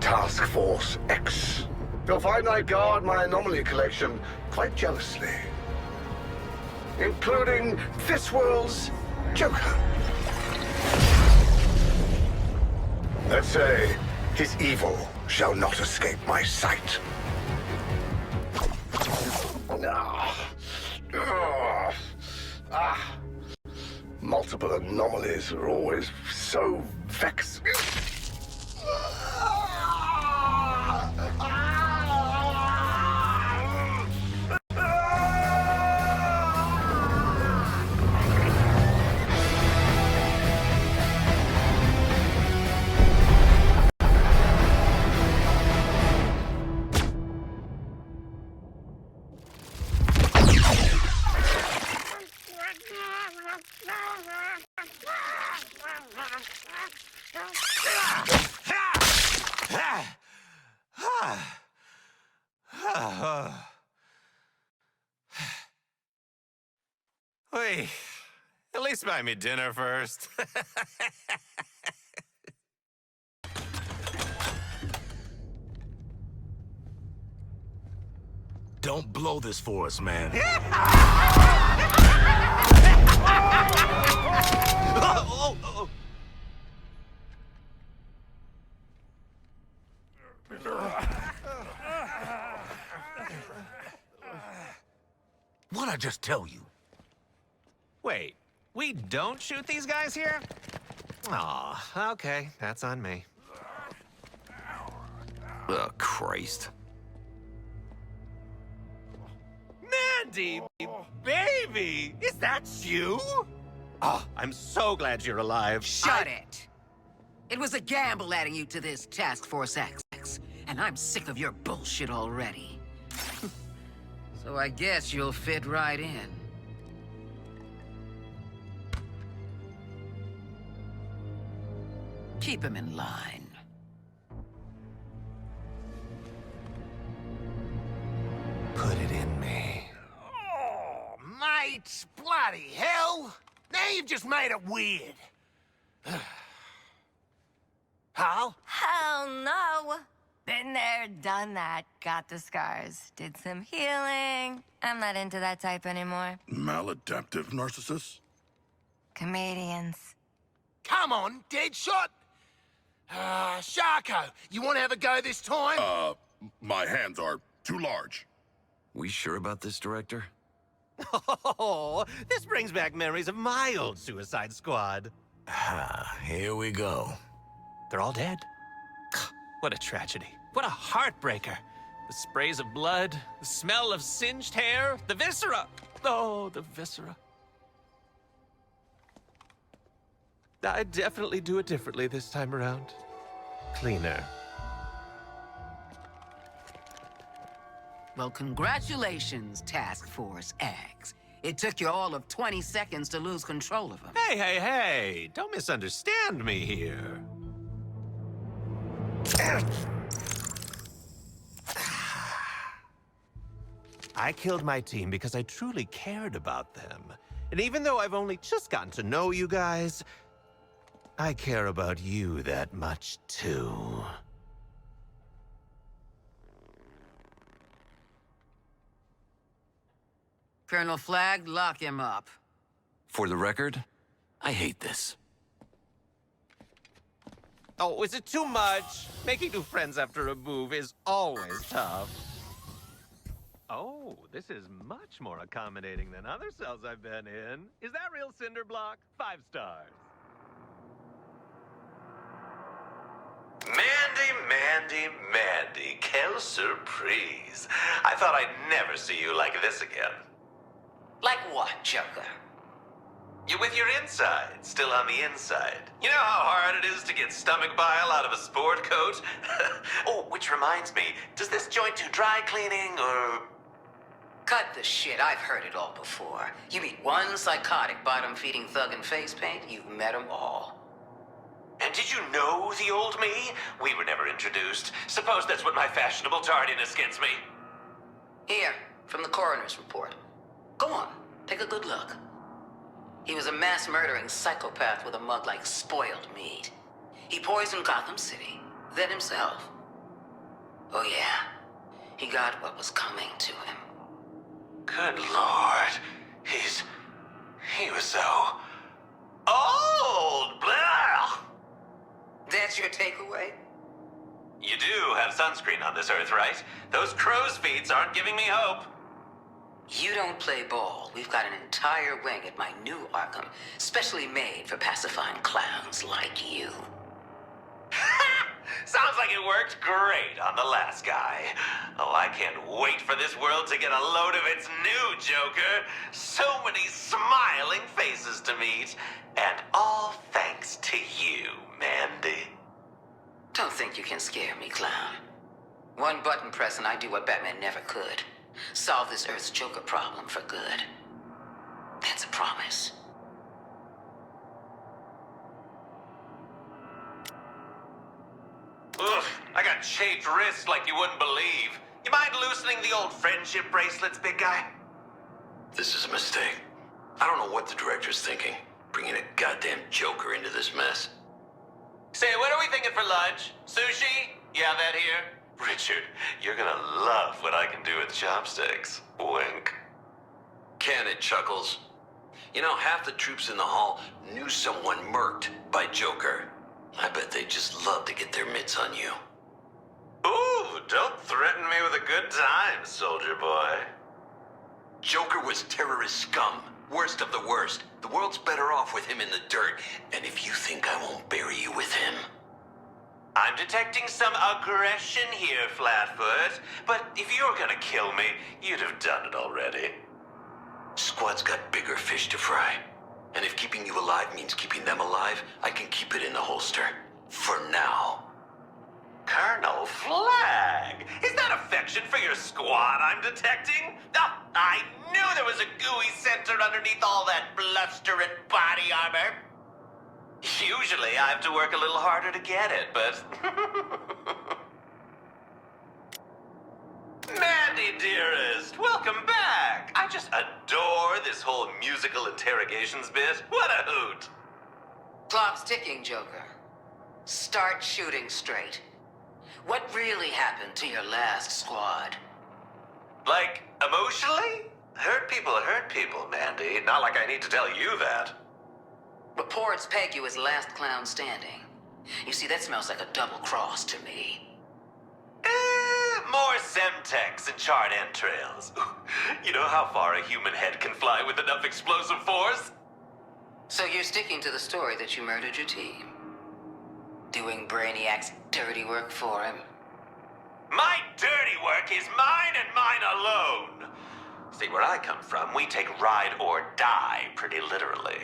Task Force X. You'll find I guard my anomaly collection quite jealously. Including this world's Joker. Let's say, his evil shall not escape my sight. Multiple anomalies are always so vexing. Wait, at least buy me dinner first. Don't blow this for us, man. What'd I just tell you? Wait, we don't shoot these guys here? Aw, okay, that's on me. Oh, Christ. Mandy, baby, is that you? Oh, I'm so glad you're alive. Shut it! It was a gamble adding you to this Task Force X, and I'm sick of your bullshit already. So I guess you'll fit right in. Keep him in line. Put it in me. Oh, mate, bloody hell! Now you've just made it weird. Hal? Hell no. Been there, done that, got the scars, did some healing. I'm not into that type anymore. Maladaptive narcissists? Comedians. Come on, Deadshot! Sharko, you want to have a go this time? My hands are too large. We sure about this, Director? Oh, this brings back memories of my old Suicide Squad. Here we go. They're all dead. What a tragedy. What a heartbreaker. The sprays of blood, the smell of singed hair, the viscera. Oh, the viscera. I'd definitely do it differently this time around. Cleaner. Well, congratulations, Task Force X. It took you all of 20 seconds to lose control of him. Hey, hey, hey! Don't misunderstand me here. I killed my team because I truly cared about them. And even though I've only just gotten to know you guys, I care about you that much, too. Colonel Flagg, lock him up. For the record, I hate this. Oh, is it too much? Making new friends after a move is always tough. Oh, this is much more accommodating than other cells I've been in. Is that real Cinderblock? 5 stars. Mandy, quelle surprise. I thought I'd never see you like this again. Like what, Joker? You with your inside, still on the inside. You know how hard it is to get stomach bile out of a sport coat? Oh, which reminds me, does this joint do dry cleaning, or... Cut the shit, I've heard it all before. You meet one psychotic bottom-feeding thug in face paint, you've met them all. And did you know the old me? We were never introduced. Suppose that's what my fashionable tardiness gets me. Here, from the coroner's report. Go on, take a good look. He was a mass-murdering psychopath with a mug like spoiled meat. He poisoned Gotham City, then himself. Oh yeah, he got what was coming to him. Good lord. He was so old. Blah. That's your takeaway? You do have sunscreen on this earth, right? Those crow's feet aren't giving me hope. You don't play ball. We've got an entire wing at my new Arkham, specially made for pacifying clowns like you. Sounds like it worked great on the last guy. Oh, I can't wait for this world to get a load of its new Joker. So many smiling faces to meet. And all thanks to you, Mandy. Don't think you can scare me, clown. One button press and I do what Batman never could. Solve this Earth's Joker problem for good. That's a promise. Ugh, I got chafed wrists like you wouldn't believe. You mind loosening the old friendship bracelets, big guy? This is a mistake. I don't know what the director's thinking, bringing a goddamn Joker into this mess. Say, what are we thinking for lunch? Sushi? You have that here? Richard, you're gonna love what I can do with chopsticks. Wink. Can it, Chuckles? You know, half the troops in the hall knew someone murked by Joker. I bet they just love to get their mitts on you. Ooh, don't threaten me with a good time, soldier boy. Joker was terrorist scum. Worst of the worst. The world's better off with him in the dirt. And if you think I won't bury you with him... I'm detecting some aggression here, Flatfoot. But if you're gonna kill me, you'd have done it already. Squad's got bigger fish to fry. And if keeping you alive means keeping them alive, I can keep it in the holster. For now. Colonel Flag! Is that affection for your squad I'm detecting? Oh, I knew there was a gooey center underneath all that bluster and body armor. Usually I have to work a little harder to get it, but... Mandy, dearest, welcome back! I just adore this whole musical interrogations bit. What a hoot! Clock's ticking, Joker. Start shooting straight. What really happened to your last squad? Like, emotionally? Hurt people, Mandy. Not like I need to tell you that. Reports peg you as last clown standing. You see, that smells like a double cross to me. More Semtex and charred entrails. You know how far a human head can fly with enough explosive force? So you're sticking to the story that you murdered your team? Doing Brainiac's dirty work for him? My dirty work is mine and mine alone. See, where I come from, we take ride or die pretty literally.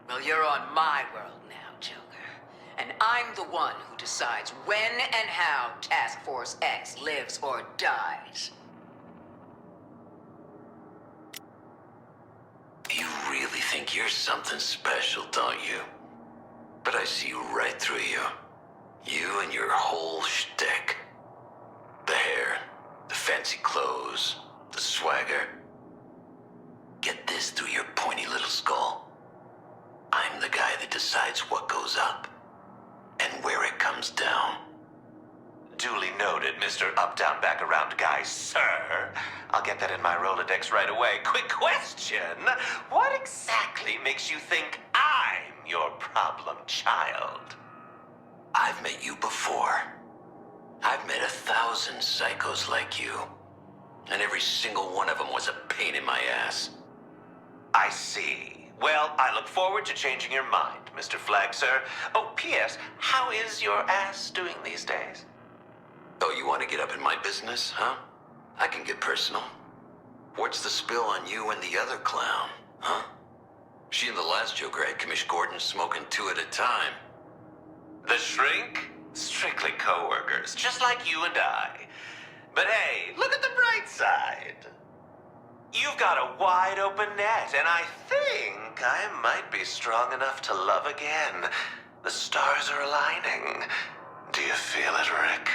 Well, you're on my world now, Joker. And I'm the one who decides when and how Task Force X lives or dies. You really think you're something special, don't you? But I see right through you. You and your whole shtick. The hair, the fancy clothes, the swagger. Get this through your pointy little skull. I'm the guy that decides what goes up and where it comes down. Duly noted, Mr. Up-Down Back-Around Guy, sir. I'll get that in my Rolodex right away. Quick question. What exactly makes you think I'm your problem child? I've met you before. I've met 1,000 psychos like you. And every single one of them was a pain in my ass. I see. Well, I look forward to changing your mind, Mr. Flag, sir. Oh, P.S., how is your ass doing these days? Oh, you want to get up in my business, huh? I can get personal. What's the spill on you and the other clown, huh? She and the last Joker had Commish Gordon smoking 2 at a time. The Shrink? Strictly co-workers, just like you and I. But hey, look at the bright side. You've got a wide open net, and I think I might be strong enough to love again. The stars are aligning. Do you feel it, Rick?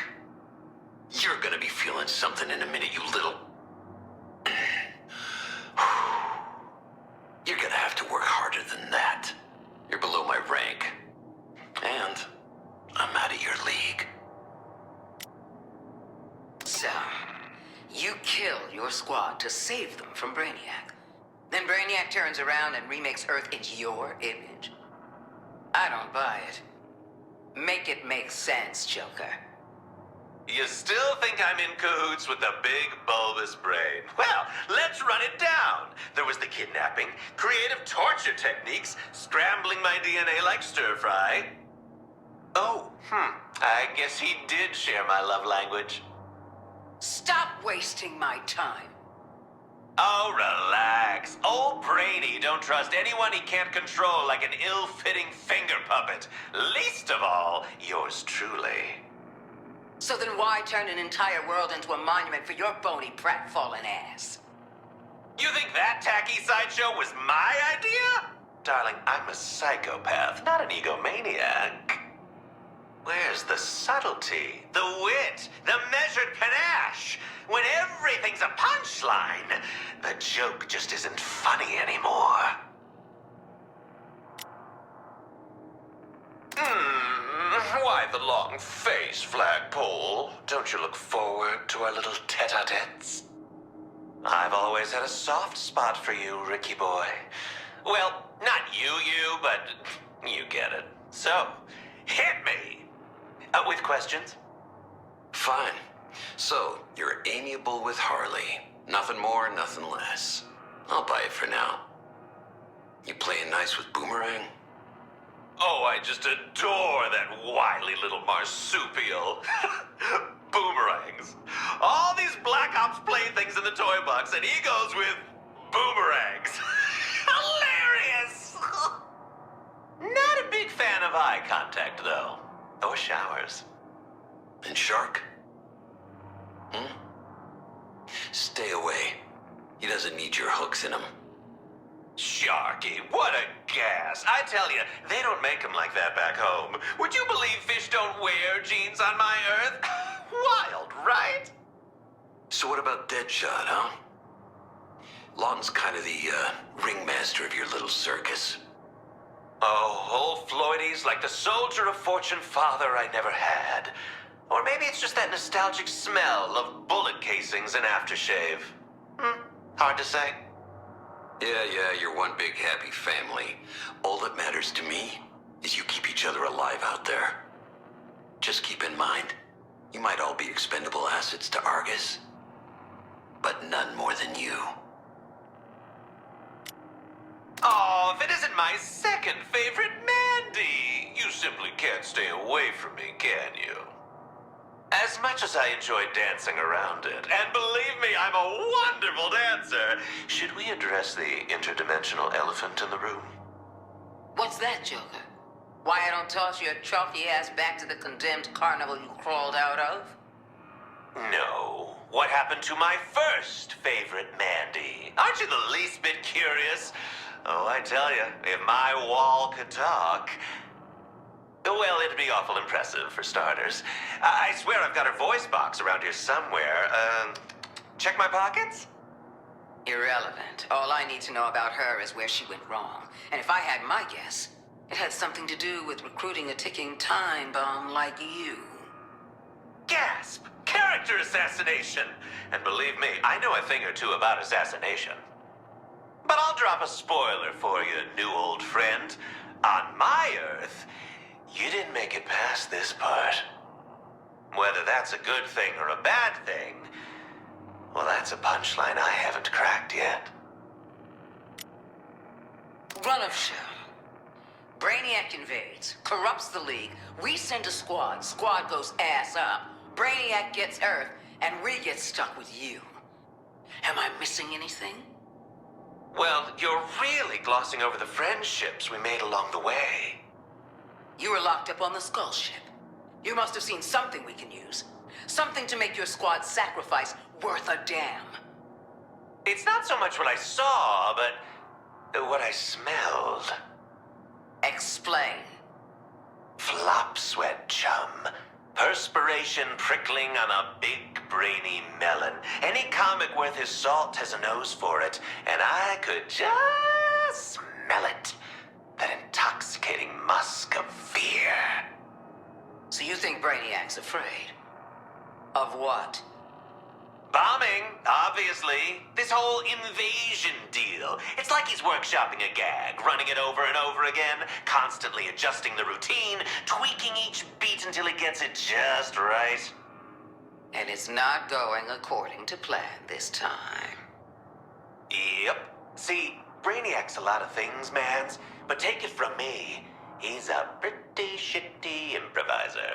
You're gonna be feeling something in a minute, you little... You're gonna have to work harder than that. You're below my rank. And I'm out of your league. squad to save them from Brainiac. Then Brainiac turns around and remakes Earth in your image. I don't buy it. Make it make sense, Joker. You still think I'm in cahoots with the big bulbous brain? Well, let's run it down. There was the kidnapping, creative torture techniques, scrambling my DNA like stir fry. Oh, I guess he did share my love language. Stop wasting my time. Oh, relax. Old Brainy don't trust anyone he can't control like an ill-fitting finger puppet. Least of all, yours truly. So then why turn an entire world into a monument for your bony pratfallen ass? You think that tacky sideshow was my idea? Darling, I'm a psychopath, not an egomaniac. Where's the subtlety, the wit, the measured panache? When everything's a punchline, the joke just isn't funny anymore. Why the long face, Flagpole? Don't you look forward to our little tete-a-tetes? I've always had a soft spot for you, Ricky boy. Well, not you, but you get it. So, hit me! With questions? Fine. So, you're amiable with Harley. Nothing more, nothing less. I'll buy it for now. You playing nice with Boomerang? Oh, I just adore that wily little marsupial. Boomerangs. All these Black Ops playthings in the toy box, and he goes with boomerangs. Hilarious! Not a big fan of eye contact, though. Or showers. And Shark? Stay away. He doesn't need your hooks in him. Sharky, what a gas. I tell you, they don't make them like that back home. Would you believe fish don't wear jeans on my Earth? Wild, right? So what about Deadshot, huh? Lawton's kind of the, ringmaster of your little circus. Oh, old Floydy's like the soldier of fortune father I never had. Or maybe it's just that nostalgic smell of bullet casings and aftershave. Hard to say. Yeah, you're one big happy family. All that matters to me is you keep each other alive out there. Just keep in mind, you might all be expendable assets to Argus, but none more than you. Oh, if it isn't my second favorite Mandy! You simply can't stay away from me, can you? As much as I enjoy dancing around it, and believe me, I'm a wonderful dancer, should we address the interdimensional elephant in the room? What's that, Joker? Why I don't toss your chalky ass back to the condemned carnival you crawled out of? No. What happened to my first favorite Mandy? Aren't you the least bit curious? Oh, I tell you, if my wall could talk... Well, it'd be awful impressive, for starters. I swear I've got her voice box around here somewhere. Check my pockets? Irrelevant. All I need to know about her is where she went wrong. And if I had my guess, it had something to do with recruiting a ticking time bomb like you. Gasp! Character assassination! And believe me, I know a thing or two about assassination. But I'll drop a spoiler for you, new old friend. On my Earth, you didn't make it past this part. Whether that's a good thing or a bad thing, well, that's a punchline I haven't cracked yet. Run of show. Brainiac invades, corrupts the League, we send a squad, squad goes ass up, Brainiac gets Earth, and we get stuck with you. Am I missing anything? Well, you're really glossing over the friendships we made along the way. You were locked up on the Skull ship. You must have seen something we can use. Something to make your squad's sacrifice worth a damn. It's not so much what I saw, but what I smelled. Explain. Flop sweat, chum. Perspiration prickling on a big, brainy melon. Any comic worth his salt has a nose for it, and I could just smell it. That intoxicating musk of fear. So you think Brainiac's afraid? Of what? Bombing, obviously. This whole invasion deal. It's like he's workshopping a gag, running it over and over again, constantly adjusting the routine, tweaking each beat until he gets it just right. And it's not going according to plan this time. Yep. See, Brainiac's a lot of things, mans, but take it from me, he's a pretty shitty improviser.